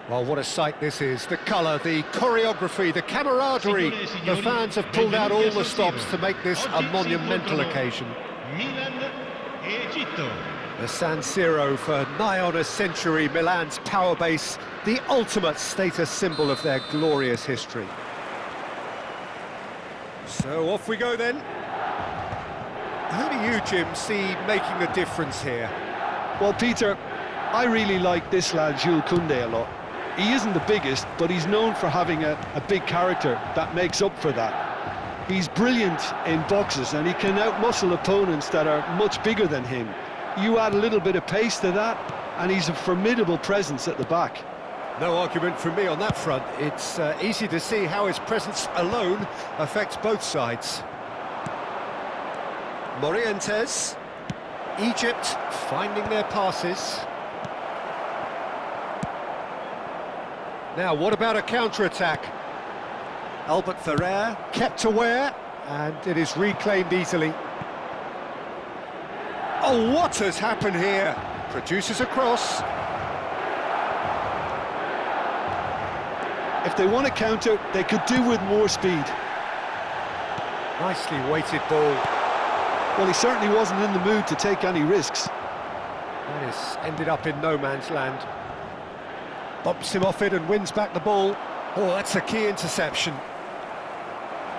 Well, what a sight this is. The colour, the choreography, the camaraderie. The fans have pulled out all the stops to make this a monumental occasion. Milan e Egitto. The San Siro, for nigh on a century, Milan's power base, the ultimate status symbol of their glorious history. So off we go then. Who do you, Jim, see making the difference here? Well, Peter, I really like this lad, Jules Koundé, a lot. He isn't the biggest, but he's known for having a big character that makes up for that. He's brilliant in boxes, and he can outmuscle opponents that are much bigger than him. You add a little bit of pace to that, and he's a formidable presence at the back. No argument from me on that front. It's easy to see how his presence alone affects both sides. Morientes. Egypt finding their passes. Now, what about a counter-attack? Albert Ferrer kept aware, and it is reclaimed easily. Oh, what has happened here? Produces a cross. If they want to counter, they could do with more speed. Nicely weighted ball. Well, he certainly wasn't in the mood to take any risks. That has ended up in no man's land. Bumps him off it and wins back the ball. Oh, that's a key interception.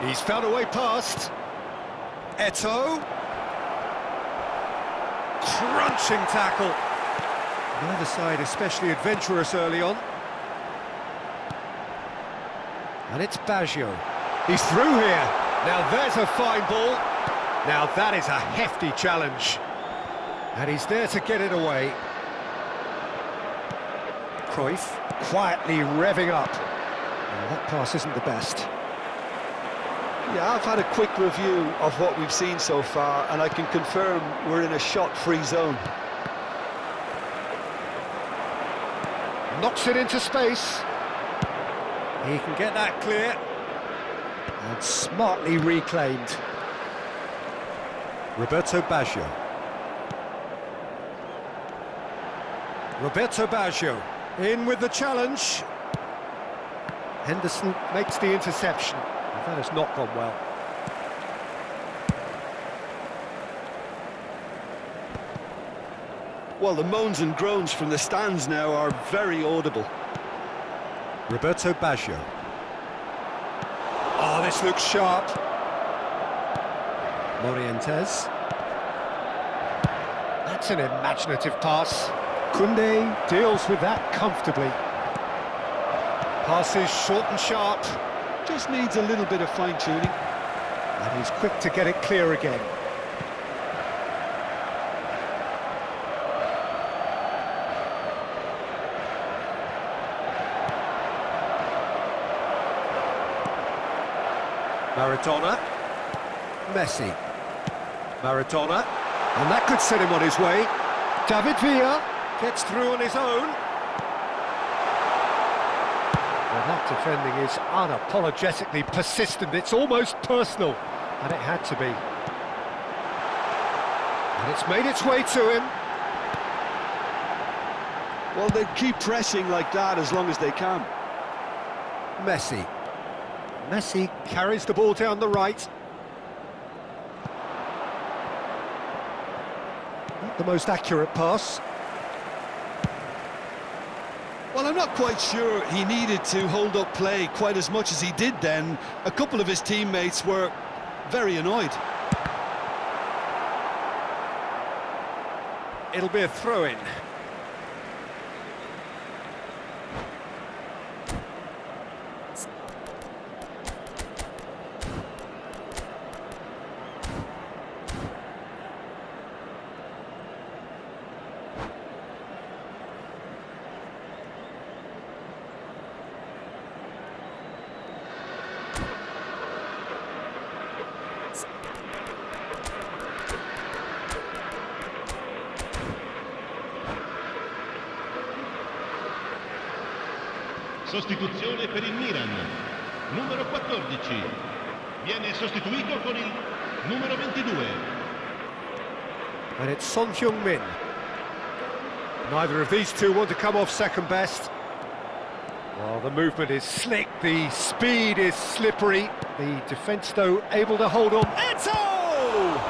He's found a way past. Eto'o. Crunching tackle. Neither side especially adventurous early on. And it's Baggio. He's through here. Now there's a fine ball. Now that is a hefty challenge. And he's there to get it away. Cruyff quietly revving up. Well, that pass isn't the best. Yeah, I've had a quick review of what we've seen so far, and I can confirm we're in a shot-free zone. Knocks it into space. He can get that clear. And smartly reclaimed. Roberto Baggio. Roberto Baggio in with the challenge. Henderson makes the interception. That has not gone well. Well, the moans and groans from the stands now are very audible. Roberto Baggio. Oh, this looks sharp. Morientes. That's an imaginative pass. Koundé deals with that comfortably. Passes short and sharp. Just needs a little bit of fine-tuning. And he's quick to get it clear again. Maradona. Messi. Maradona. And that could set him on his way. David Villa gets through on his own. Well, that defending is unapologetically persistent. It's almost personal, and it had to be. And it's made its way to him. Well, they keep pressing like that as long as they can. Messi. Messi carries the ball down the right. Not the most accurate pass. Well, I'm not quite sure he needed to hold up play quite as much as he did then. A couple of his teammates were very annoyed. It'll be a throw-in. Sostituzione per il Milan. Numero 14. Viene sostituito con il numero 22. And it's Son Heung-min. Neither of these two want to come off second best. Well, the movement is slick, the speed is slippery. The defence, though, able to hold on. Eto'o!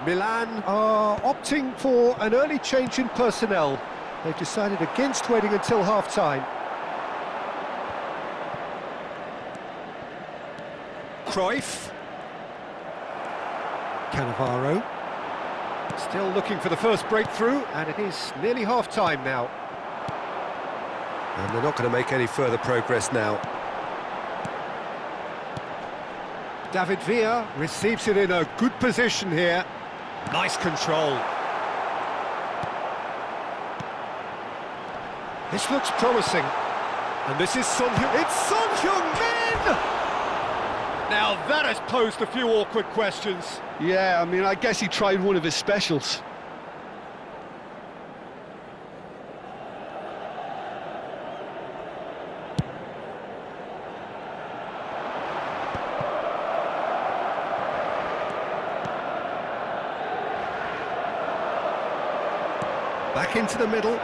Milan are opting for an early change in personnel. They've decided against waiting until half-time. Cruyff. Cannavaro. Still looking for the first breakthrough, and it is nearly half-time now. And they're not going to make any further progress now. David Villa receives it in a good position here. Nice control. This looks promising. And this is Son Heung-min. It's Son Heung-min! Now that has posed a few awkward questions. Yeah, I mean, I guess he tried one of his specials. Back into the middle.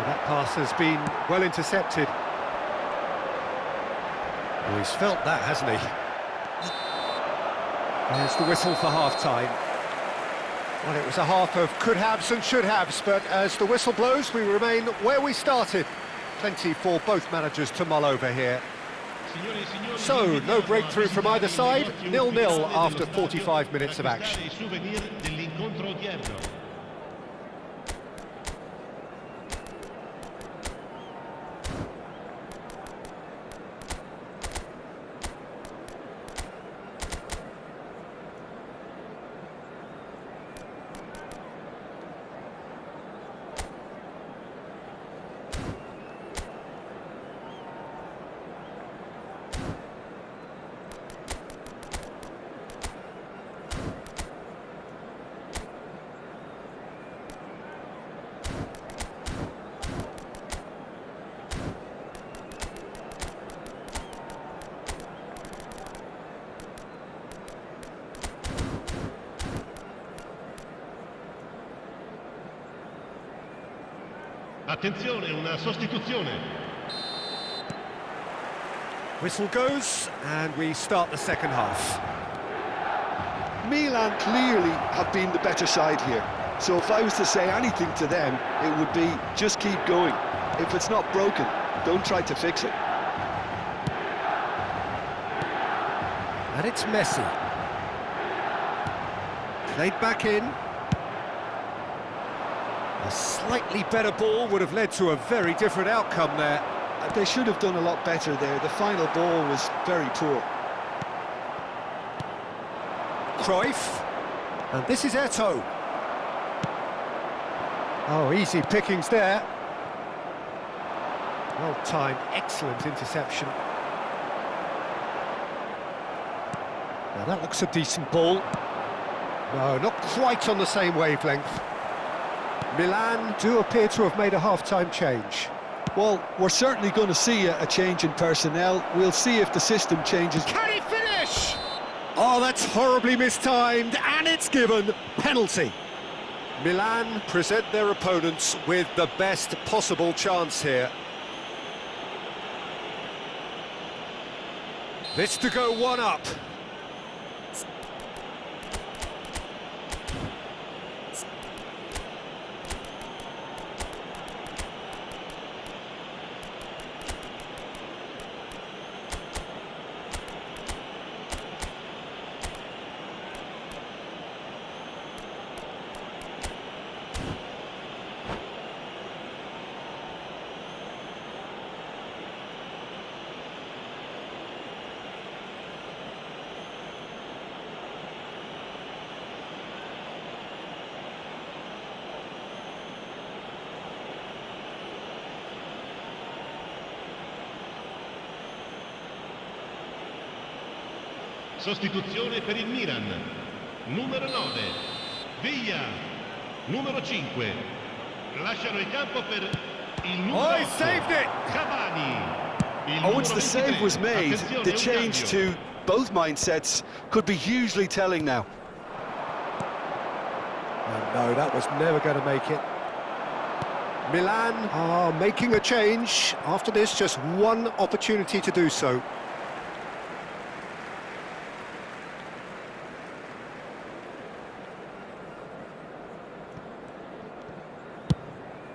That pass has been well intercepted. Oh, he's felt that, hasn't he? There's the whistle for half-time. Well, it was a half of could-haves and should-haves, but as the whistle blows, we remain where we started. Plenty for both managers to mull over here. So, no breakthrough from either side, 0-0 after 45 minutes of action. Attenzione, una sostituzione. Whistle goes, and we start the second half. Milan clearly have been the better side here. So if I was to say anything to them, it would be just keep going. If it's not broken, don't try to fix it. And it's Messi. Played back in. A slightly better ball would have led to a very different outcome there. They should have done a lot better there. The final ball was very poor. Cruyff. And this is Eto'o. Oh, easy pickings there. Well timed, excellent interception. Now that looks a decent ball. No, not quite on the same wavelength. Milan do appear to have made a half-time change. Well, we're certainly going to see a change in personnel. We'll see if the system changes. Can he finish? Oh, that's horribly mistimed, and it's given penalty. Milan present their opponents with the best possible chance here. This to go one up. Sostituzione per il Milan. Numero 9, Villa. Numero 5, lasciano il campo per il numero 8, Saved it! Cavani. Once the save was made, the change to both mindsets could be hugely telling now. And no, that was never going to make it. Milan are making a change. After this, just one opportunity to do so.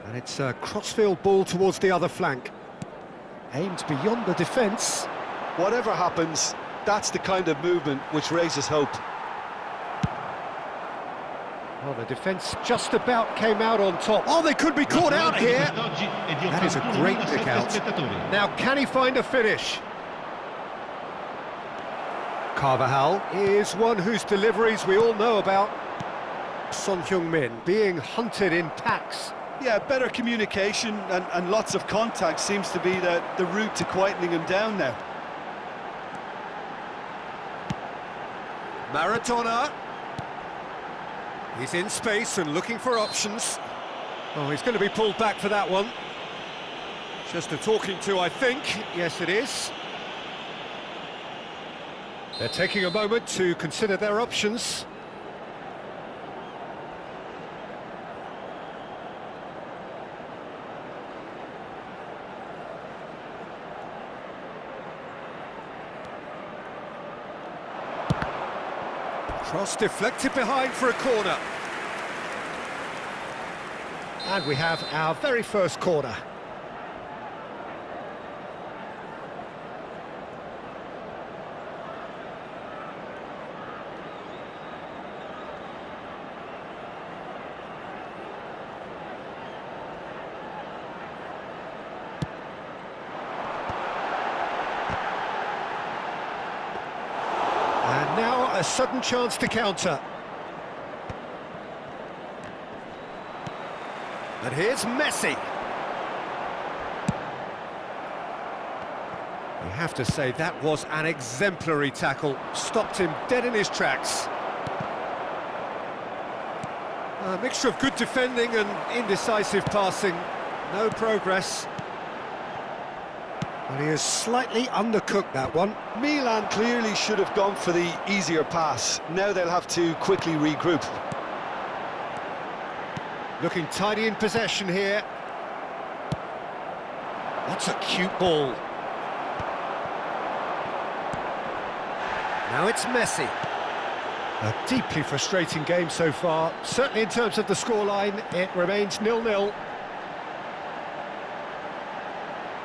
And it's a crossfield ball towards the other flank. Aimed beyond the defence. Whatever happens, that's the kind of movement which raises hope. Well, the defence just about came out on top. Oh, they could be caught out here. That is a great pick out. Now, can he find a finish? Carvajal is one whose deliveries we all know about. Son Heung-min being hunted in packs. Yeah, better communication and lots of contact seems to be the route to quietening him down now. Maradona. He's in space and looking for options. Oh, he's going to be pulled back for that one. Just a talking to, I think. Yes, it is. They're taking a moment to consider their options. Cross deflected behind for a corner. And we have our very first corner. And now a sudden chance to counter. And here's Messi. You have to say that was an exemplary tackle. Stopped him dead in his tracks. A mixture of good defending and indecisive passing. No progress. And he has slightly undercooked that one. Milan clearly should have gone for the easier pass. Now they'll have to quickly regroup. Looking tidy in possession here. That's a cute ball. Now it's Messi. A deeply frustrating game so far. Certainly in terms of the scoreline, it remains 0-0.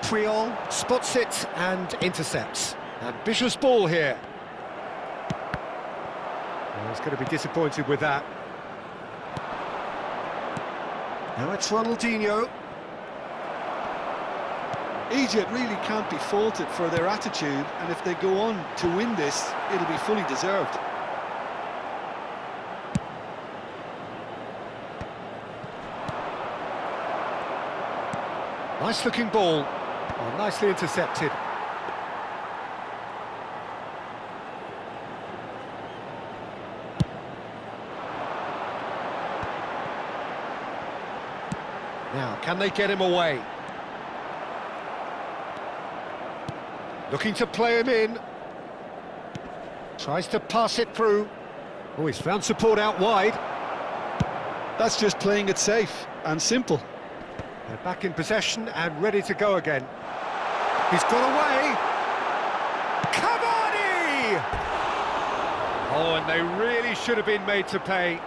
Puyol spots it and intercepts. Ambitious ball here. Well, he's going to be disappointed with that. Now it's Ronaldinho. Egypt really can't be faulted for their attitude, and if they go on to win this, it'll be fully deserved. Nice looking ball. Oh, nicely intercepted. Now, can they get him away? Looking to play him in. Tries to pass it through. Oh, he's found support out wide. That's just playing it safe and simple. They're back in possession and ready to go again. He's got away. Cavani! Oh, and they really should have been made to pay.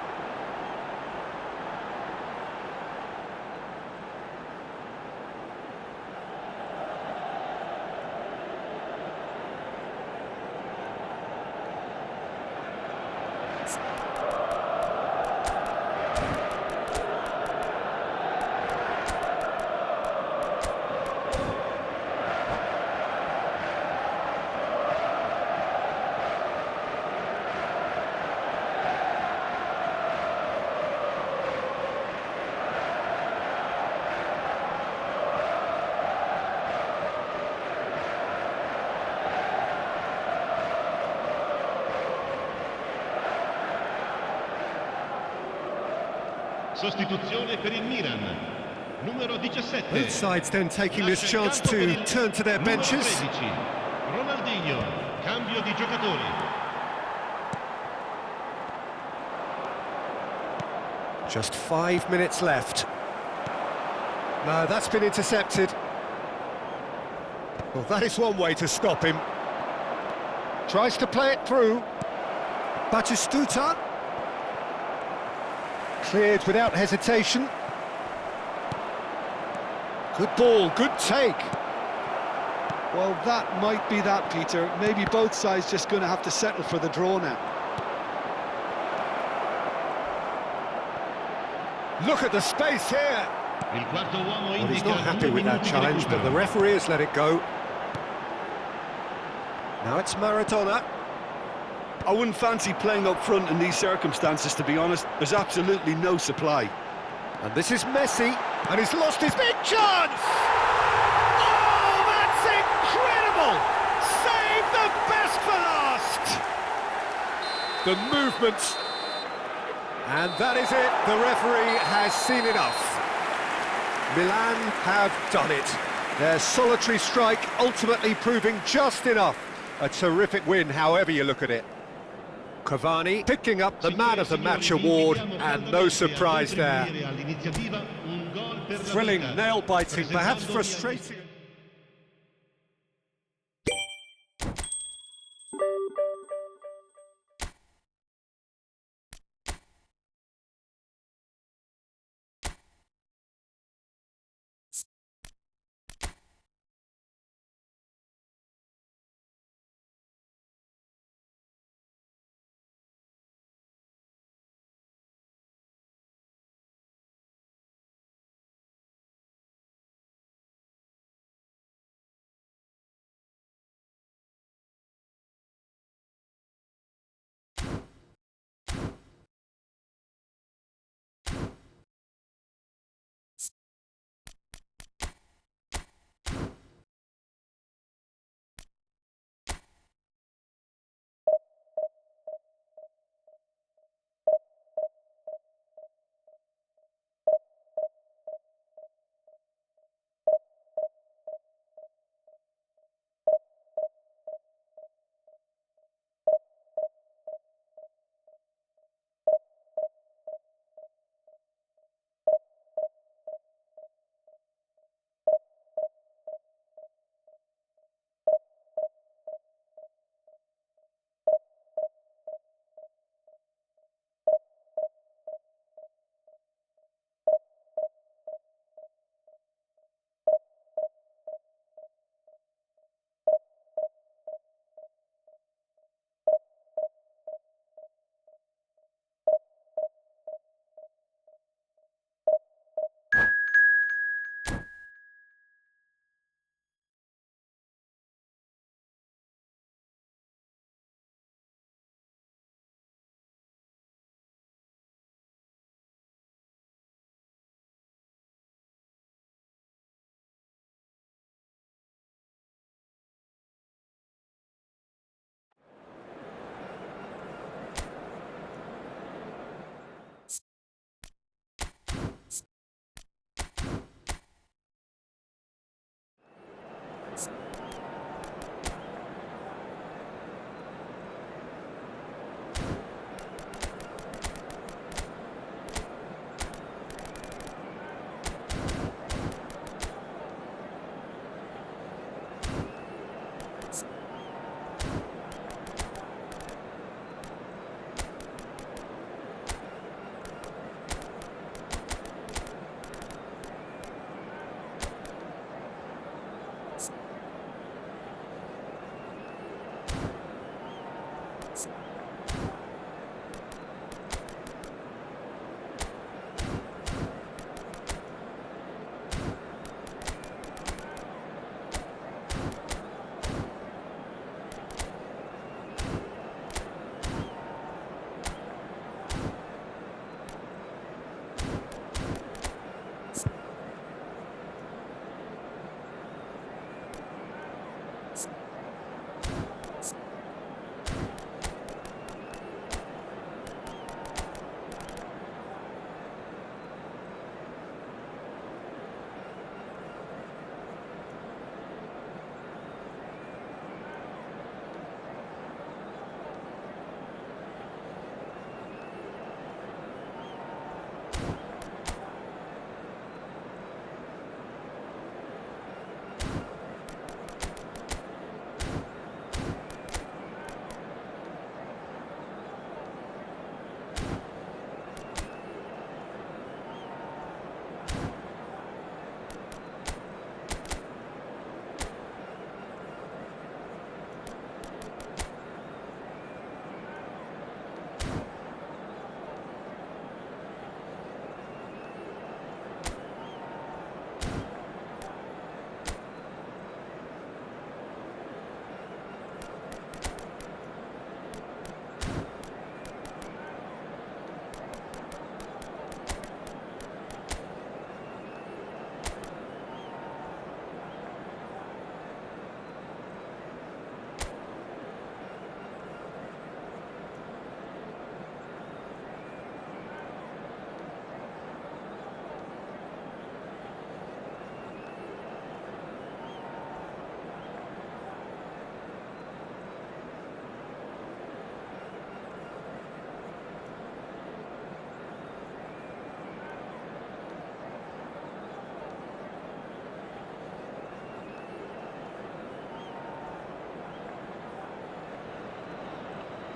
Sostituzione per il Milan. Numero 17. Both sides then taking this chance to turn to their benches. 13. Ronaldinho. Cambio di giocatori. Just 5 minutes left. No, that's been intercepted. Well, that is one way to stop him. Tries to play it through. Batistuta. Cleared without hesitation. Good ball, good take. Well, that might be that, Peter. Maybe both sides just going to have to settle for the draw now. Look at the space here. Il quarto uomo Well, he's indica not happy 2 with that minuti di challenge, but the recupero. referee has let it go. Now it's Maradona. I wouldn't fancy playing up front in these circumstances, to be honest. There's absolutely no supply. And this is Messi, and he's lost his big chance! Oh, that's incredible! Save the best for last! The movement. And that is it. The referee has seen enough. Milan have done it. Their solitary strike ultimately proving just enough. A terrific win, however you look at it. Cavani picking up the Man of the Match award, and no surprise there. Thrilling, nail-biting, perhaps frustrating.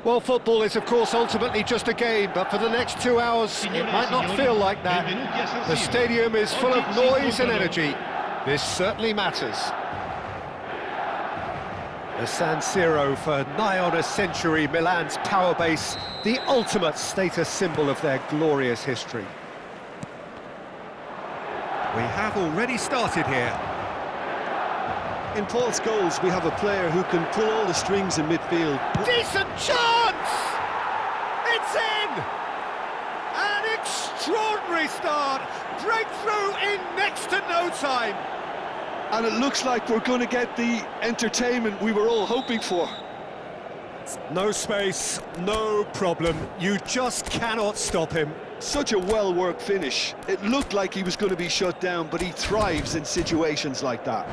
Well, football is, of course, ultimately just a game, but for the next 2 hours, it might not feel like that. The stadium is full of noise and energy. This certainly matters. The San Siro for nigh on a century, Milan's power base, the ultimate status symbol of their glorious history. We have already started here. In Paul Scholes, we have a player who can pull all the strings in midfield. Decent chance! It's in! An extraordinary start! Breakthrough in next to no time! And it looks like we're going to get the entertainment we were all hoping for. No space, no problem. You just cannot stop him. Such a well-worked finish. It looked like he was going to be shut down, but he thrives in situations like that.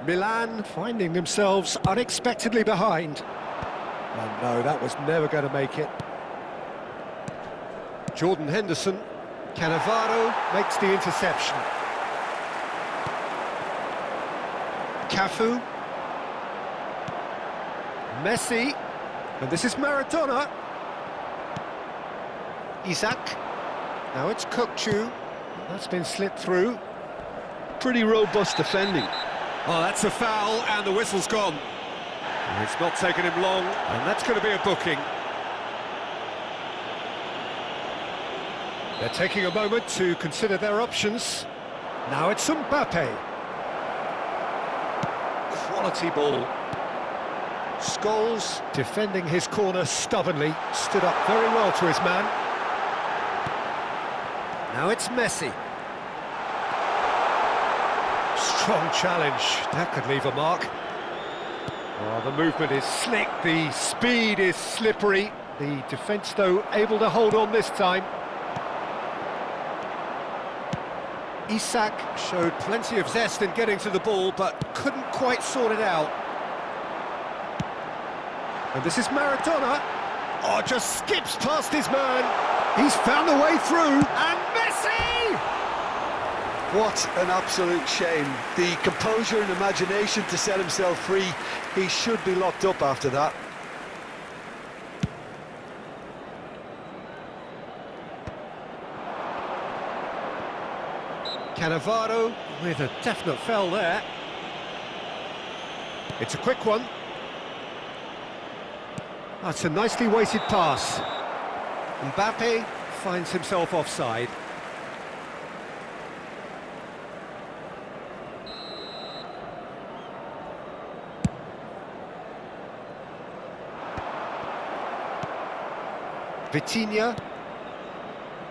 Milan finding themselves unexpectedly behind. Oh no, that was never going to make it. Jordan Henderson. Cannavaro makes the interception. Cafu. Messi. And this is Maradona. Isak. Now it's Kökçü. That's been slipped through. Pretty robust defending. Oh, that's a foul, and the whistle's gone. It's not taken him long, and that's going to be a booking. They're taking a moment to consider their options. Now it's Mbappe. Quality ball. Scholes defending his corner stubbornly, stood up very well to his man. Now it's Messi. Strong challenge, that could leave a mark. Oh, the movement is slick, the speed is slippery. The defence, though, able to hold on this time. Isak showed plenty of zest in getting to the ball, but couldn't quite sort it out. And this is Maradona. Oh, just skips past his man. He's found a way through, and Messi! What an absolute shame. The composure and imagination to set himself free. He should be locked up after that. Cannavaro with a definite foul there. It's a quick one. That's a nicely weighted pass. Mbappe finds himself offside. Vitinha.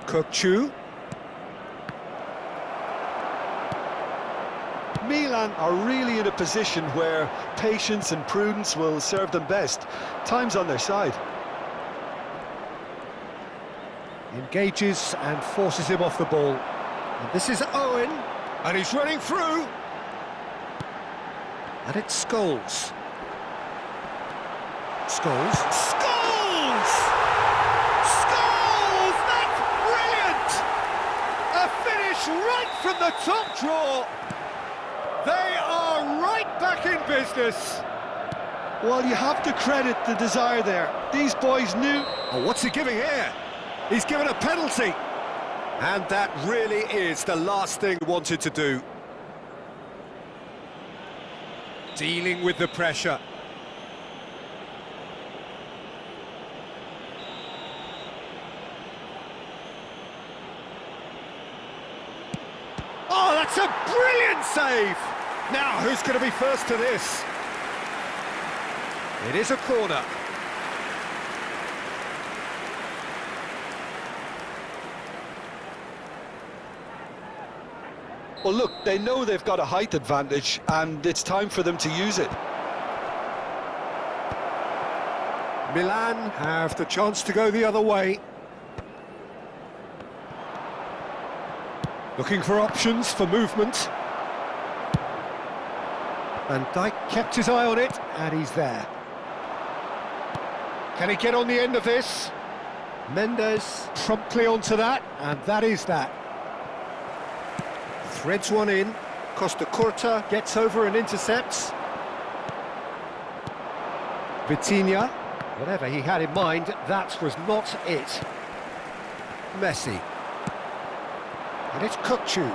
Kökçü. Milan are really in a position where patience and prudence will serve them best. Time's on their side. Engages and forces him off the ball. And this is Owen, and he's running through. And it's Scholes. Scholes. Scholes! Scholes! That's brilliant! A finish right from the top draw. They are right back in business. Well, you have to credit the desire there. These boys knew... Oh, what's he giving here? He's given a penalty. And that really is the last thing he wanted to do. Dealing with the pressure. Oh, that's a brilliant save! Now, who's going to be first to this? It is a corner. Well, look, they know they've got a height advantage, and it's time for them to use it. Milan have the chance to go the other way. Looking for options for movement. Van Dijk kept his eye on it, and he's there. Can he get on the end of this? Mendes promptly onto that, and that is that. Threads one in. Costa Curta gets over and intercepts. Vitinha, whatever he had in mind, that was not it. Messi. And it's Kukçu,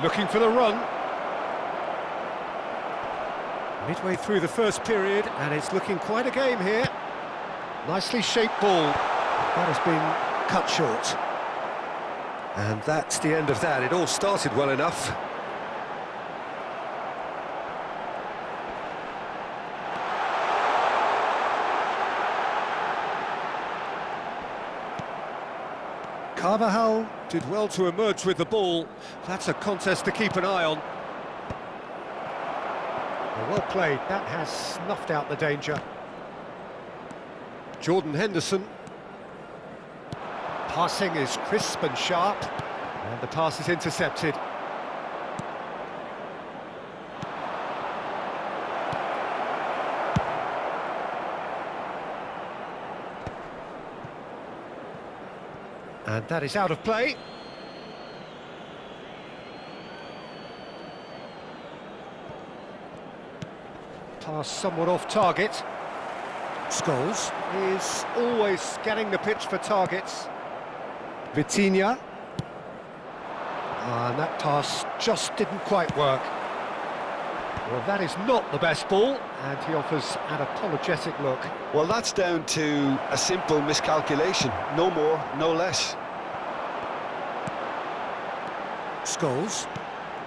looking for the run. Midway through the first period, and it's looking quite a game here. Nicely shaped ball. That has been cut short. And that's the end of that. It all started well enough. Carvajal did well to emerge with the ball. That's a contest to keep an eye on. Well played. That has snuffed out the danger. Jordan Henderson. Passing is crisp and sharp, and the pass is intercepted. And that is out of play. Pass somewhat off target. Scholes is always scanning the pitch for targets. Vitinha. And that pass just didn't quite work. Well, that is not the best ball, and he offers an apologetic look. Well, that's down to a simple miscalculation. No more, no less. Scholes.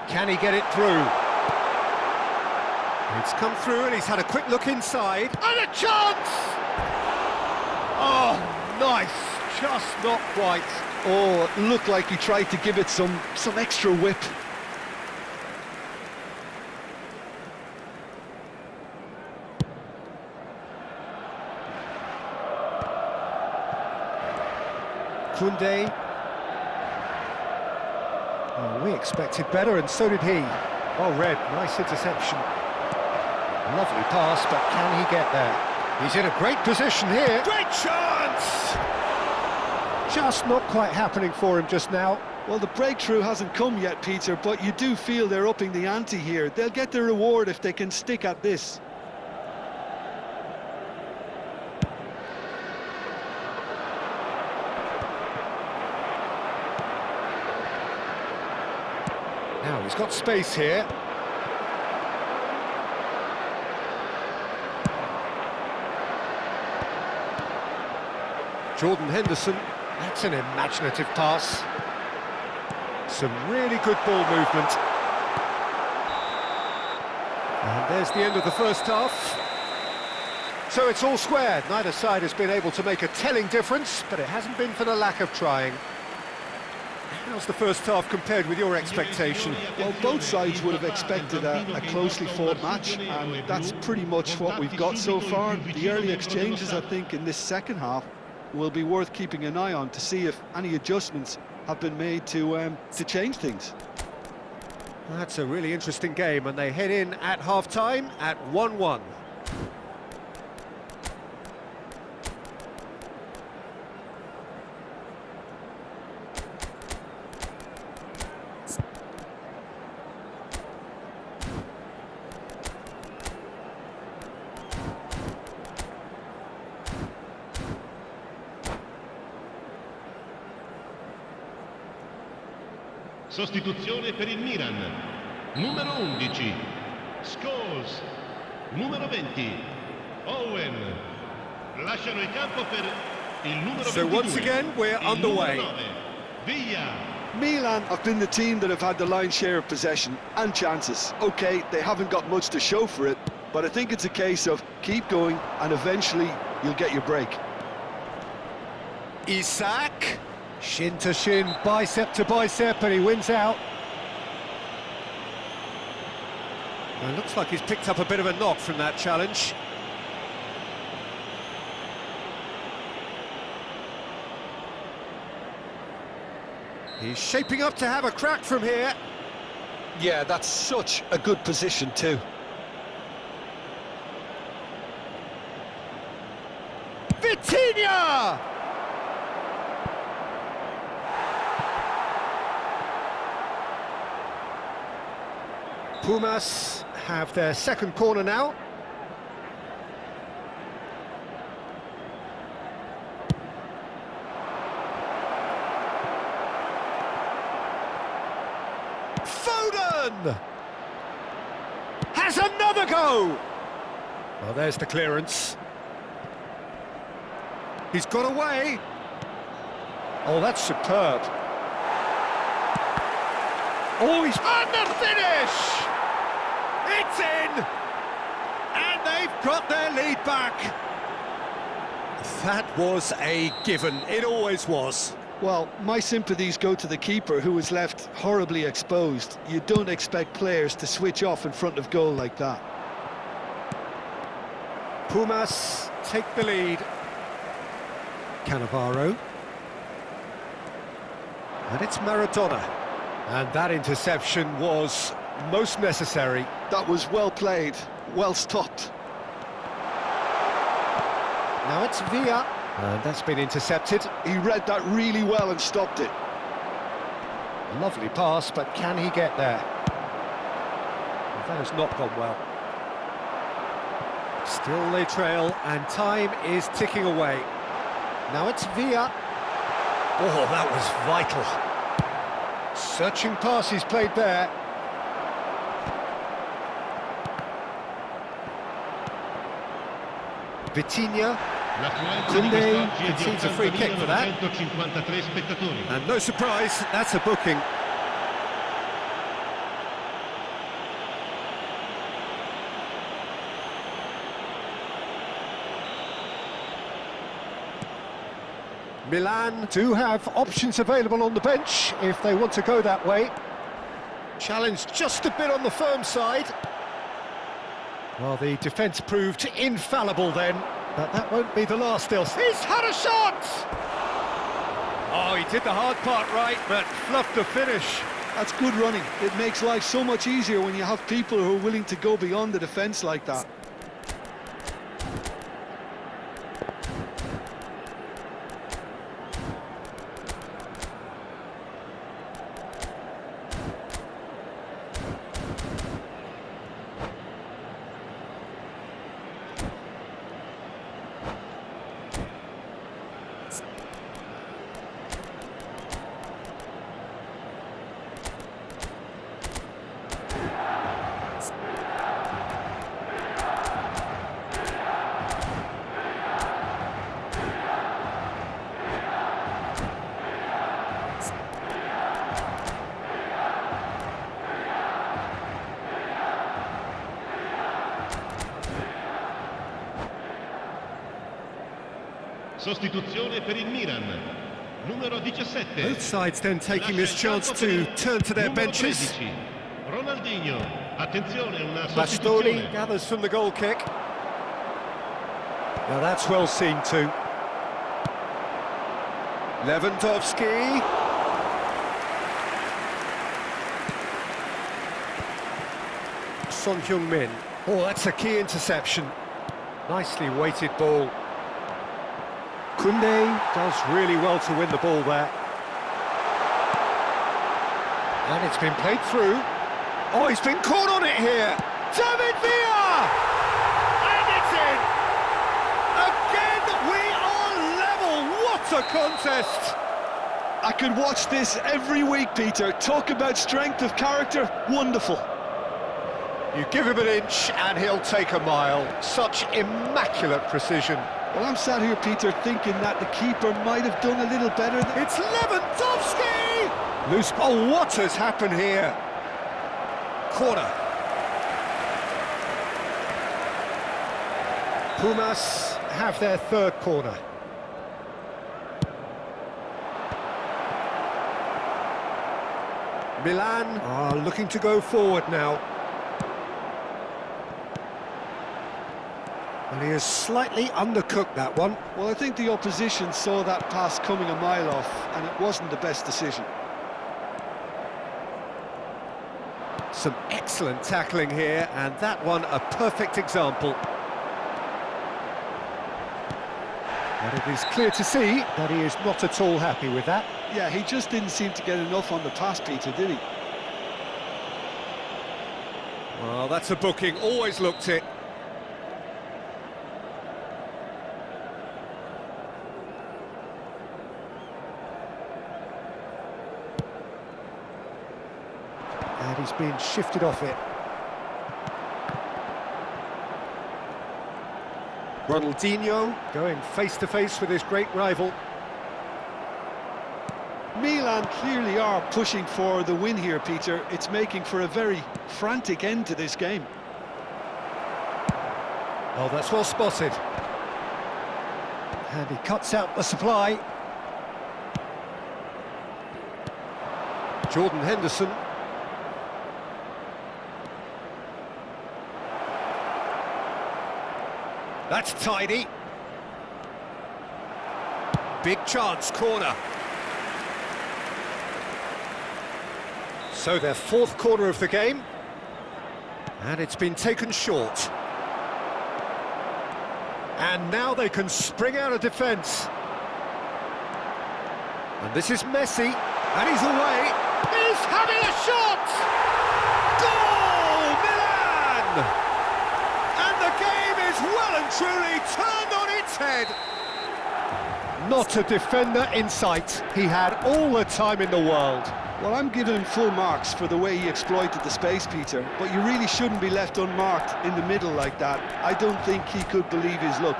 Can he get it through? It's come through and he's had a quick look inside. And a chance! Oh, nice. Just not quite. Oh, it looked like he tried to give it some extra whip. Koundé. Oh, we expected better, and so did he. Oh, Red, nice interception. Lovely pass, but can he get there? He's in a great position here. Great chance! Just not quite happening for him just now. Well, the breakthrough hasn't come yet, Peter, but you do feel they're upping the ante here. They'll get their reward if they can stick at this. Now he's got space here. Jordan Henderson, that's an imaginative pass. Some really good ball movement. And there's the end of the first half. So it's all square. Neither side has been able to make a telling difference, but it hasn't been for the lack of trying. How's the first half compared with your expectation? Well, both sides would have expected a closely fought match, and that's pretty much what we've got so far. The early exchanges, I think, in this second half will be worth keeping an eye on to see if any adjustments have been made to change things. That's a really interesting game, and they head in at half-time at 1-1. Sostituzione per il Milan. Numero 11, Scholes. Numero 20, Owen. Lasciano il campo per il numero 22. So once again, we're underway. Numero 9, Villa. Milan have been the team that have had the lion's share of possession and chances. OK, they haven't got much to show for it, but I think it's a case of keep going and eventually you'll get your break. Isak. Shin to shin, bicep to bicep, and he wins out. Well, it looks like he's picked up a bit of a knock from that challenge. He's shaping up to have a crack from here. Yeah, that's such a good position too. Vitinha! Pumas have their second corner now. Foden! Has another go! Well, there's the clearance. He's got away. Oh, that's superb. Oh, he's on the finish! It's in! And they've got their lead back. That was a given. It always was. Well, my sympathies go to the keeper, who was left horribly exposed. You don't expect players to switch off in front of goal like that. Pumas take the lead. Cannavaro. And it's Maradona. And that interception was most necessary. That was well played, well stopped. Now it's Villa. And that's been intercepted. He read that really well and stopped it. Lovely pass, but can he get there? Well, that has not gone well. Still they trail, and time is ticking away. Now it's Villa. Oh, that was vital. Searching pass he's played there. Vitinha. Koundé concedes a free kick for that. And no surprise, that's a booking. Milan do have options available on the bench if they want to go that way. Challenge just a bit on the firm side. Well, the defence proved infallible then, but that won't be the last still. He's had a shot! Oh, he did the hard part right, but fluffed the finish. That's good running. It makes life so much easier when you have people who are willing to go beyond the defence like that. Sostituzione per il Milan. Numero 17. Both sides then taking this chance to turn to their benches. 13. Ronaldinho. Attenzione, una Bastoni sostituzione. gathers from the goal kick. Now that's well seen too. Lewandowski. Son Heung-min. Oh, that's a key interception. Nicely weighted ball. Koundé does really well to win the ball there. And it's been played through. Oh, he's been caught on it here. David Villa! And it's in! Again, we are level. What a contest! I could watch this every week, Peter. Talk about strength of character. Wonderful. You give him an inch and he'll take a mile. Such immaculate precision. Well, I'm sat here, Peter, thinking that the keeper might have done a little better. It's Lewandowski! Loose. Oh, what has happened here? Corner. Pumas have their third corner. Milan are looking to go forward now. And he has slightly undercooked that one. Well, I think the opposition saw that pass coming a mile off, and it wasn't the best decision. Some excellent tackling here, and that one a perfect example. But it is clear to see that he is not at all happy with that. Yeah, he just didn't seem to get enough on the pass, Peter, did he? Well, that's a booking, always looked it. And he's been shifted off it. Ronaldinho going face-to-face with his great rival. Milan clearly are pushing for the win here, Peter. It's making for a very frantic end to this game. Oh, that's well spotted. And he cuts out the supply. Jordan Henderson. That's tidy. Big chance, corner. So their fourth corner of the game. And it's been taken short. And now they can spring out of defence. And this is Messi. And he's away. He's having a shot! Goal! Milan! And the game is well and truly turned on its head. Not a defender in sight. He had all the time in the world. Well, I'm giving him full marks for the way he exploited the space, Peter, but you really shouldn't be left unmarked in the middle like that. I don't think he could believe his luck.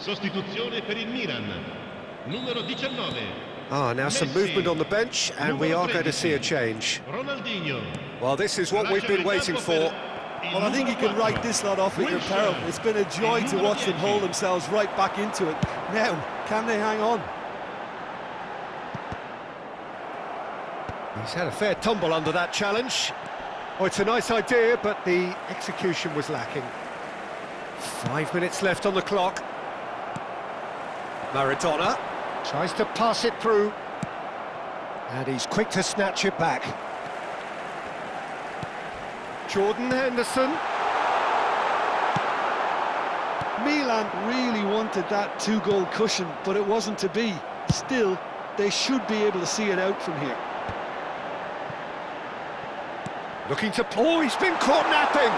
Sostituzione per il Milan. Numero 19. Now some Messi. movement on the bench, and we are going to see a change. Ronaldinho. Well, this is what we've been waiting for. Well, I think you can write this lot off at your peril. It's been a joy to watch them hold themselves right back into it. Now, can they hang on? He's had a fair tumble under that challenge. Oh, it's a nice idea, but the execution was lacking. 5 minutes left on the clock. Maradona tries to pass it through. And he's quick to snatch it back. Jordan Henderson. Milan really wanted that two-goal cushion, but it wasn't to be. Still, they should be able to see it out from here. Looking to... Oh, he's been caught napping!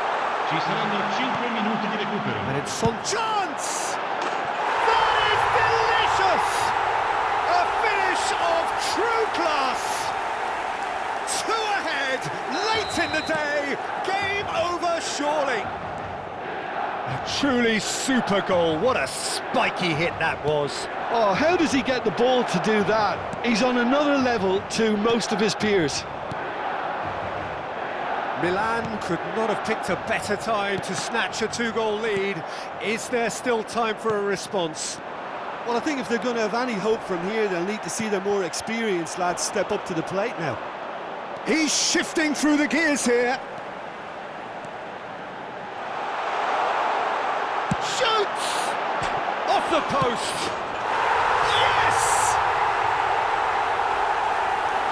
Ci saranno 5 minuti di recupero. And it's on chance! That is delicious! A finish of true class! 2 ahead, late in the day, game over surely. A truly super goal, what a spiky hit that was. Oh, how does he get the ball to do that? He's on another level to most of his peers. Milan could not have picked a better time to snatch a 2-goal lead. Is there still time for a response? Well, I think if they're going to have any hope from here, they'll need to see their more experienced lads step up to the plate now. He's shifting through the gears here. Shoots! Off the post! Yes!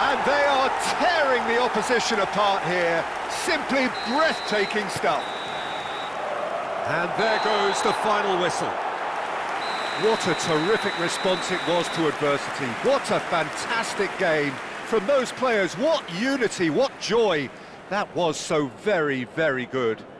And they are tearing the opposition apart here. Simply breathtaking stuff. And there goes the final whistle. What a terrific response it was to adversity. What a fantastic game from those players. What unity, what joy. That was so very, very good.